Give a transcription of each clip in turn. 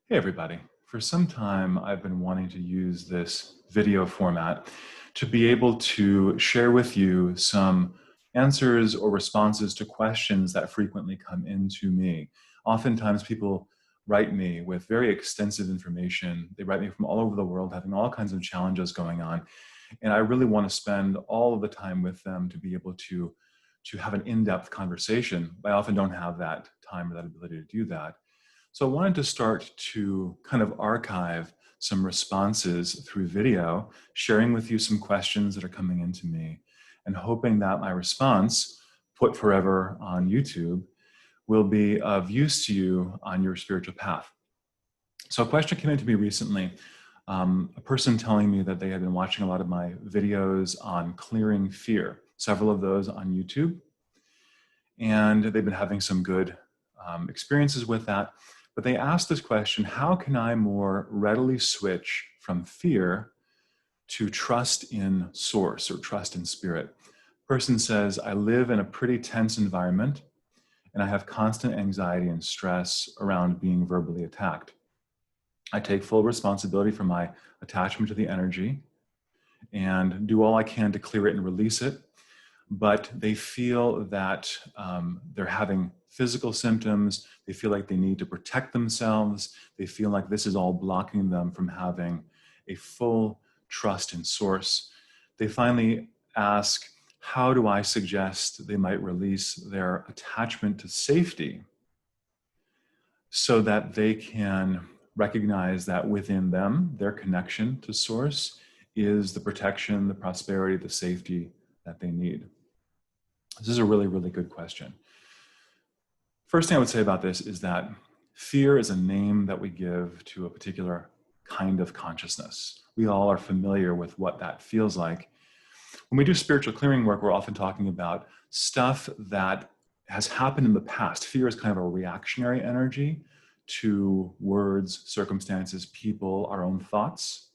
Hey everybody. For some time, I've been wanting to use this video format to be able to share with you some answers or responses to questions that frequently come into me. Oftentimes people write me with very extensive information. They write me from all over the world, having all kinds of challenges going on. And I really want to spend all of the time with them to be able to have an in-depth conversation. I often don't have that time or that ability to do that. So I wanted to start to kind of archive some responses through video, sharing with you some questions that are coming into me, and hoping that my response, put forever on YouTube, will be of use to you on your spiritual path. So a question came into me recently, a person telling me that they had been watching a lot of my videos on clearing fear, several of those on YouTube, and they've been having some good experiences with that. But they asked this question: how can I more readily switch from fear to trust in source or trust in spirit? Person says, I live in a pretty tense environment and I have constant anxiety and stress around being verbally attacked. I take full responsibility for my attachment to the energy and do all I can to clear it and release it. But they feel that they're having physical symptoms. They feel like they need to protect themselves. They feel like this is all blocking them from having a full trust in source. They finally ask, how do I suggest they might release their attachment to safety so that they can recognize that within them, their connection to source is the protection, the prosperity, the safety that they need? This is a really, really good question. First thing I would say about this is that fear is a name that we give to a particular kind of consciousness. We all are familiar with what that feels like. When we do spiritual clearing work, we're often talking about stuff that has happened in the past. Fear is kind of a reactionary energy to words, circumstances, people, our own thoughts.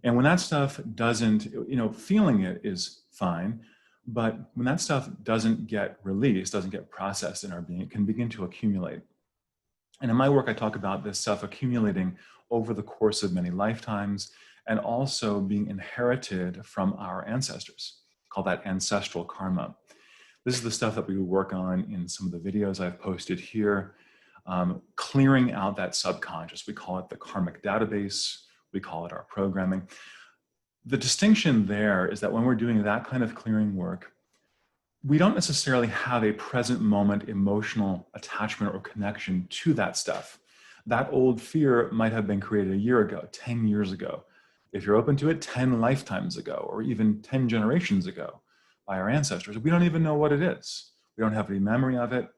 And when that stuff doesn't, feeling it is fine. But when that stuff doesn't get released, doesn't get processed in our being, it can begin to accumulate. And in my work, I talk about this stuff accumulating over the course of many lifetimes and also being inherited from our ancestors. I call that ancestral karma. This is the stuff that we work on in some of the videos I've posted here, clearing out that subconscious. We call it the karmic database. We call it our programming. The distinction there is that when we're doing that kind of clearing work, we don't necessarily have a present moment emotional attachment or connection to that stuff. That old fear might have been created a year ago, 10 years ago. If you're open to it, 10 lifetimes ago, or even 10 generations ago by our ancestors. We don't even know what it is. We don't have any memory of it.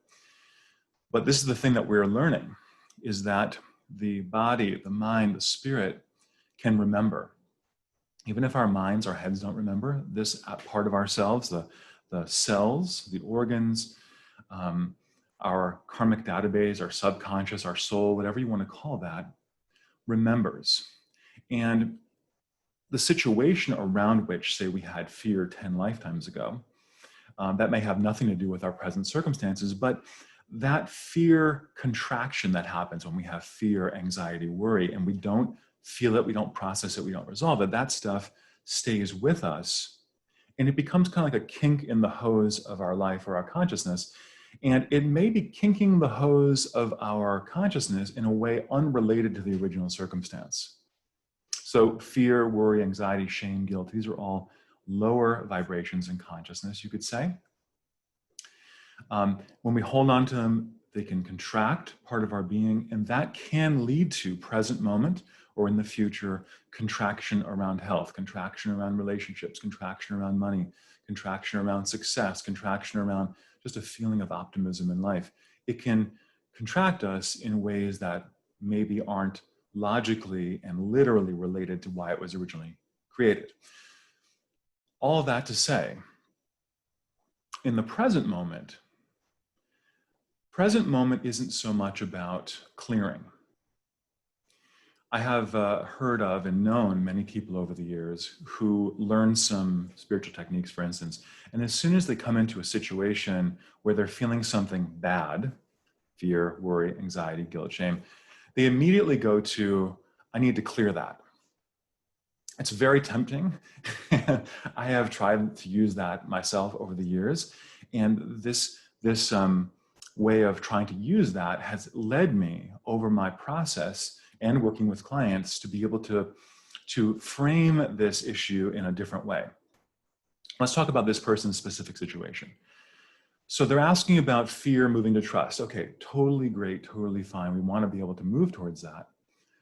But this is the thing that we're learning, is that the body, the mind, the spirit can remember. Even if our minds, our heads don't remember, this part of ourselves, the cells, the organs, our karmic database, our subconscious, our soul, whatever you want to call that, remembers. And the situation around which, say, we had fear 10 lifetimes ago, that may have nothing to do with our present circumstances, but that fear contraction that happens when we have fear, anxiety, worry, and we don't feel it, we don't process it, we don't resolve it, that stuff stays with us. And it becomes kind of like a kink in the hose of our life or our consciousness. And it may be kinking the hose of our consciousness in a way unrelated to the original circumstance. So fear, worry, anxiety, shame, guilt, these are all lower vibrations in consciousness, you could say. When we hold on to them, they can contract part of our being, and that can lead to present moment or in the future, contraction around health, contraction around relationships, contraction around money, contraction around success, contraction around just a feeling of optimism in life. It can contract us in ways that maybe aren't logically and literally related to why it was originally created. All of that to say, in the present moment isn't so much about clearing. I have heard of and known many people over the years who learn some spiritual techniques, for instance, and as soon as they come into a situation where they're feeling something bad, fear, worry, anxiety, guilt, shame, they immediately go to, I need to clear that. It's very tempting. I have tried to use that myself over the years. And this way of trying to use that has led me over my process and working with clients to be able to frame this issue in a different way. Let's talk about this person's specific situation. So they're asking about fear moving to trust. Okay, totally great, totally fine. We want to be able to move towards that.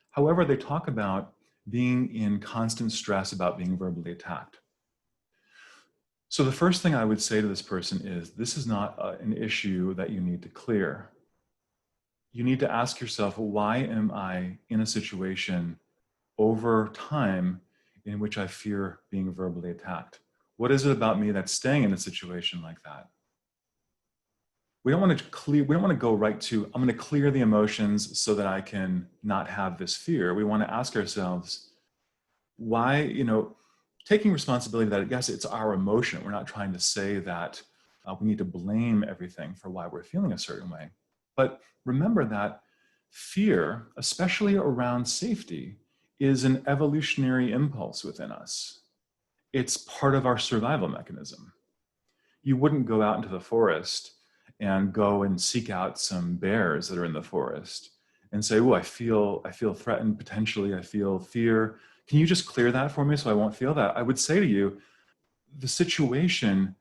However, they talk about being in constant stress about being verbally attacked. So the first thing I would say to this person is, this is not an issue that you need to clear. You need to ask yourself, why am I in a situation over time in which I fear being verbally attacked? What is it about me that's staying in a situation like that? We don't want to go right to, I'm going to clear the emotions so that I can not have this fear. We want to ask ourselves, why, taking responsibility that, yes, it's our emotion. We're not trying to say that we need to blame everything for why we're feeling a certain way. But remember that fear, especially around safety, is an evolutionary impulse within us. It's part of our survival mechanism. You wouldn't go out into the forest and go and seek out some bears that are in the forest and say, oh, I feel threatened, potentially, I feel fear. Can you just clear that for me so I won't feel that? I would say to you, the situation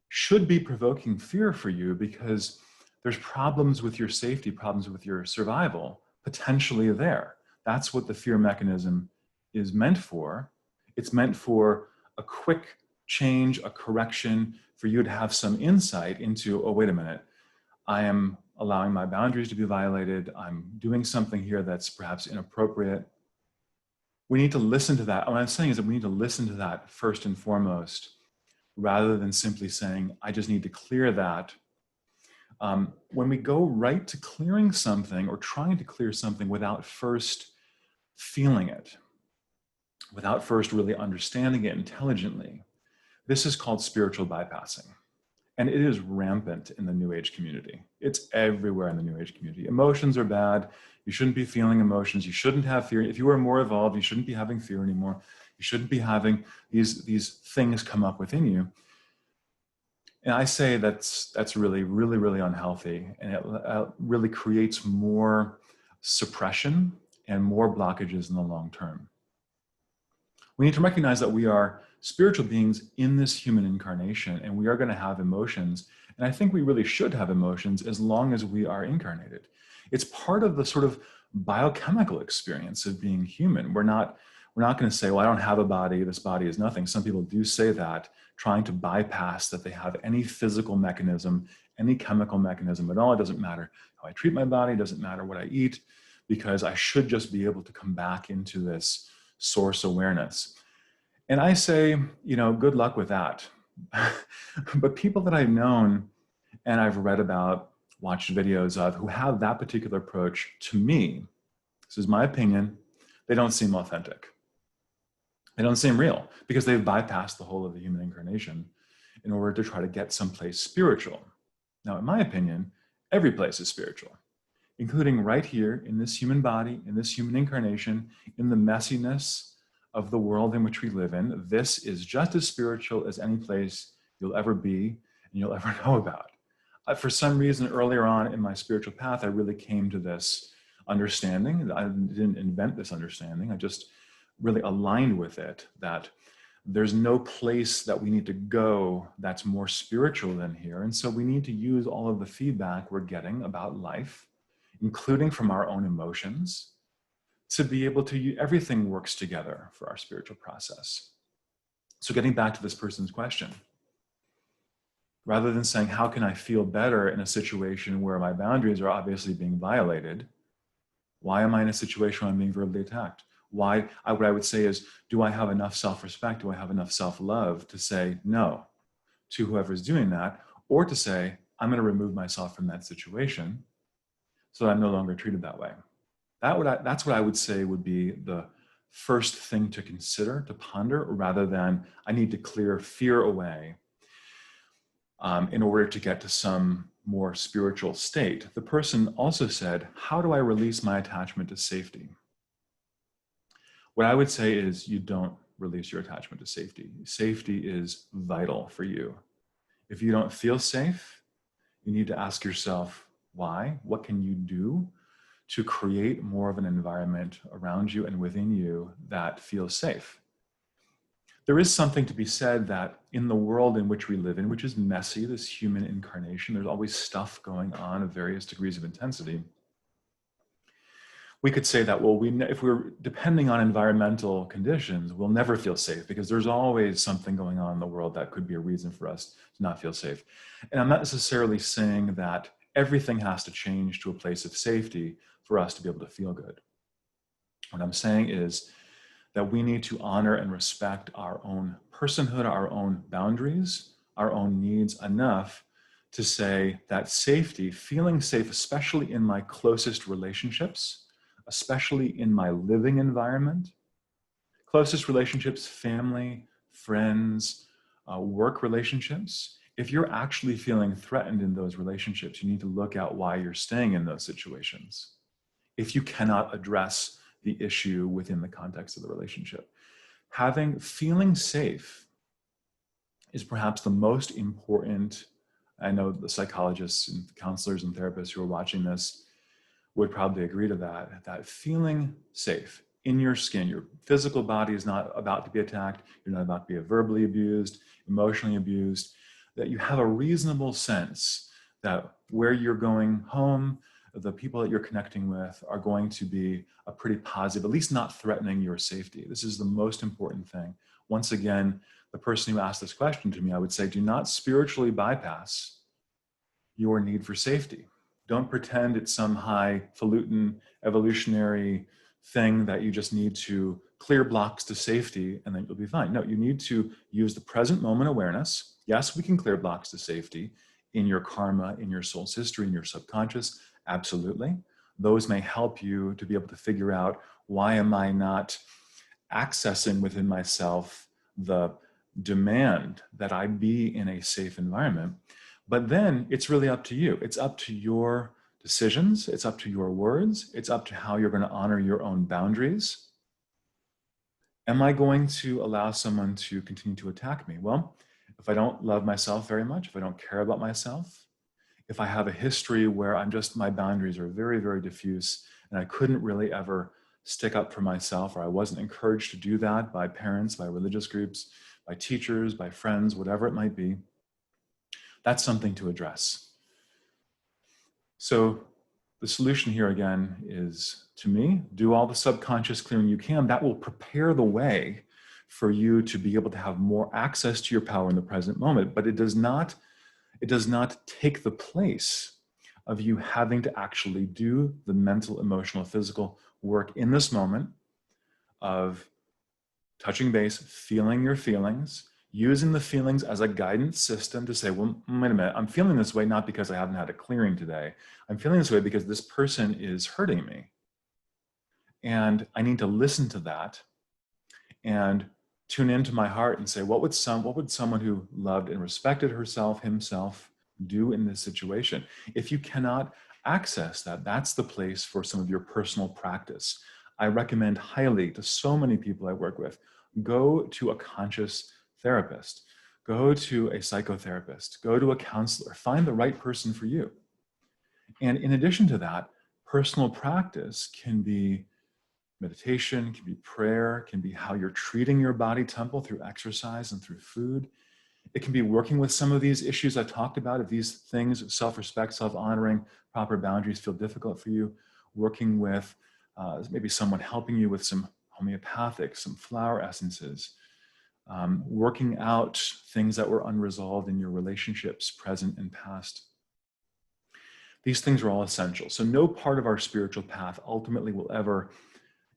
should be provoking fear for you because there's problems with your safety, problems with your survival, potentially there. That's what the fear mechanism is meant for. It's meant for a quick change, a correction, for you to have some insight into, oh, wait a minute, I am allowing my boundaries to be violated. I'm doing something here that's perhaps inappropriate. We need to listen to that. What I'm saying is that we need to listen to that first and foremost, rather than simply saying, I just need to clear that. When we go right to clearing something or trying to clear something without first feeling it, without first really understanding it intelligently, this is called spiritual bypassing. And it is rampant in the New Age community. It's everywhere in the New Age community. Emotions are bad. You shouldn't be feeling emotions. You shouldn't have fear. If you are more evolved, you shouldn't be having fear anymore. You shouldn't be having these things come up within you. And I say that's really, really, really unhealthy. And it really creates more suppression and more blockages in the long term. We need to recognize that we are spiritual beings in this human incarnation, and we are going to have emotions. And I think we really should have emotions as long as we are incarnated. It's part of the sort of biochemical experience of being human. We're not going to say, well, I don't have a body, this body is nothing. Some people do say that, trying to bypass that they have any physical mechanism, any chemical mechanism at all. It doesn't matter how I treat my body, it doesn't matter what I eat, because I should just be able to come back into this source awareness. And I say, good luck with that. But people that I've known and I've read about, watched videos of, who have that particular approach, to me, this is my opinion, they don't seem authentic. They don't seem real because they've bypassed the whole of the human incarnation in order to try to get someplace spiritual. Now, in my opinion, every place is spiritual, including right here in this human body, in this human incarnation, in the messiness of the world in which we live in. This is just as spiritual as any place you'll ever be and you'll ever know about. For some reason, earlier on in my spiritual path, I really came to this understanding. I didn't invent this understanding. I just really aligned with it, that there's no place that we need to go that's more spiritual than here. And so we need to use all of the feedback we're getting about life, including from our own emotions, to be able to, everything works together for our spiritual process. So getting back to this person's question, rather than saying, how can I feel better in a situation where my boundaries are obviously being violated? Why am I in a situation where I'm being verbally attacked? What I would say is, do I have enough self-respect? Do I have enough self-love to say no to whoever's doing that? Or to say, I'm going to remove myself from that situation so that I'm no longer treated that way. That's what I would say would be the first thing to consider, to ponder, rather than I need to clear fear away in order to get to some more spiritual state, the person also said, how do I release my attachment to safety? What I would say is you don't release your attachment to safety. Safety is vital for you. If you don't feel safe, you need to ask yourself, why? What can you do to create more of an environment around you and within you that feels safe? There is something to be said that in the world in which we live in, which is messy, this human incarnation, there's always stuff going on of various degrees of intensity. We could say that, well, if we're depending on environmental conditions, we'll never feel safe because there's always something going on in the world that could be a reason for us to not feel safe. And I'm not necessarily saying that everything has to change to a place of safety for us to be able to feel good. What I'm saying is that we need to honor and respect our own personhood, our own boundaries, our own needs enough to say that safety, feeling safe, especially in my closest relationships, especially in my living environment, closest relationships, family, friends, work relationships. If you're actually feeling threatened in those relationships, you need to look at why you're staying in those situations. If you cannot address the issue within the context of the relationship, feeling safe is perhaps the most important. I know the psychologists and counselors and therapists who are watching this would probably agree to that feeling safe in your skin, your physical body is not about to be attacked, you're not about to be verbally abused, emotionally abused, that you have a reasonable sense that where you're going home, the people that you're connecting with are going to be a pretty positive, at least not threatening your safety. This is the most important thing. Once again, the person who asked this question to me, I would say, do not spiritually bypass your need for safety. Don't pretend it's some highfalutin evolutionary thing that you just need to clear blocks to safety and then you'll be fine. No, you need to use the present moment awareness. Yes, we can clear blocks to safety in your karma, in your soul's history, in your subconscious. Absolutely. Those may help you to be able to figure out, why am I not accessing within myself the demand that I be in a safe environment? But then it's really up to you. It's up to your decisions. It's up to your words. It's up to how you're going to honor your own boundaries. Am I going to allow someone to continue to attack me? Well, if I don't love myself very much, if I don't care about myself, if I have a history where my boundaries are very, very diffuse and I couldn't really ever stick up for myself, or I wasn't encouraged to do that by parents, by religious groups, by teachers, by friends, whatever it might be, that's something to address. So the solution here again is, to me, do all the subconscious clearing you can. That will prepare the way for you to be able to have more access to your power in the present moment, but it does not take the place of you having to actually do the mental, emotional, physical work in this moment of touching base, feeling your feelings, using the feelings as a guidance system to say, well, wait a minute, I'm feeling this way not because I haven't had a clearing today. I'm feeling this way because this person is hurting me. And I need to listen to that and tune into my heart and say, what would someone who loved and respected herself, himself, do in this situation? If you cannot access that, that's the place for some of your personal practice. I recommend highly to so many people I work with, go to a conscious therapist, go to a psychotherapist, go to a counselor, find the right person for you. And in addition to that, personal practice can be meditation, can be prayer, can be how you're treating your body temple through exercise and through food. It can be working with some of these issues I've talked about. If these things, self-respect, self-honoring, proper boundaries feel difficult for you, working with maybe someone helping you with some homeopathic, some flower essences, working out things that were unresolved in your relationships, present and past. These things are all essential. So no part of our spiritual path ultimately will ever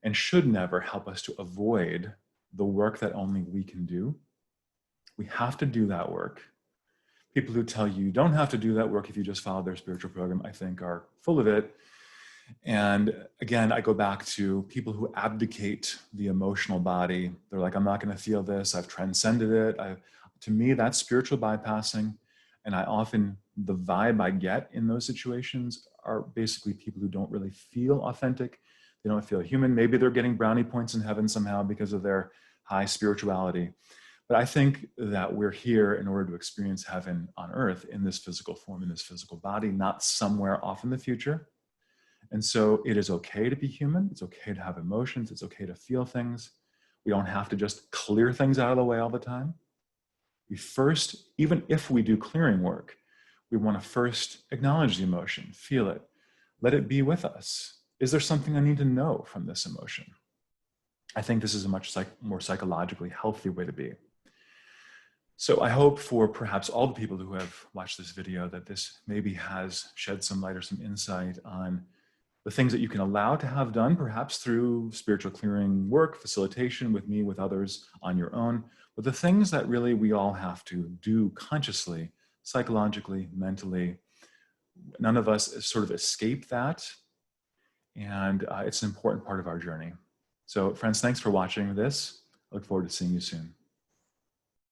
and should never help us to avoid the work that only we can do. We have to do that work. People who tell you don't have to do that work if you just follow their spiritual program, I think, are full of it. And again, I go back to people who abdicate the emotional body. They're like, I'm not going to feel this. I've transcended it. To me, that's spiritual bypassing. And I often the vibe I get in those situations are basically people who don't really feel authentic. They don't feel human. Maybe they're getting brownie points in heaven somehow because of their high spirituality. But I think that we're here in order to experience heaven on earth in this physical form, in this physical body, not somewhere off in the future. And so it is okay to be human. It's okay to have emotions. It's okay to feel things. We don't have to just clear things out of the way all the time. We first, even if we do clearing work, we want to first acknowledge the emotion, feel it, let it be with us. Is there something I need to know from this emotion? I think this is a much more psychologically healthy way to be. So I hope for perhaps all the people who have watched this video that this maybe has shed some light or some insight on the things that you can allow to have done, perhaps through spiritual clearing work, facilitation with me, with others, on your own, but the things that really we all have to do consciously, psychologically, mentally. None of us sort of escape that, and it's an important part of our journey. So friends, thanks for watching this. I look forward to seeing you soon.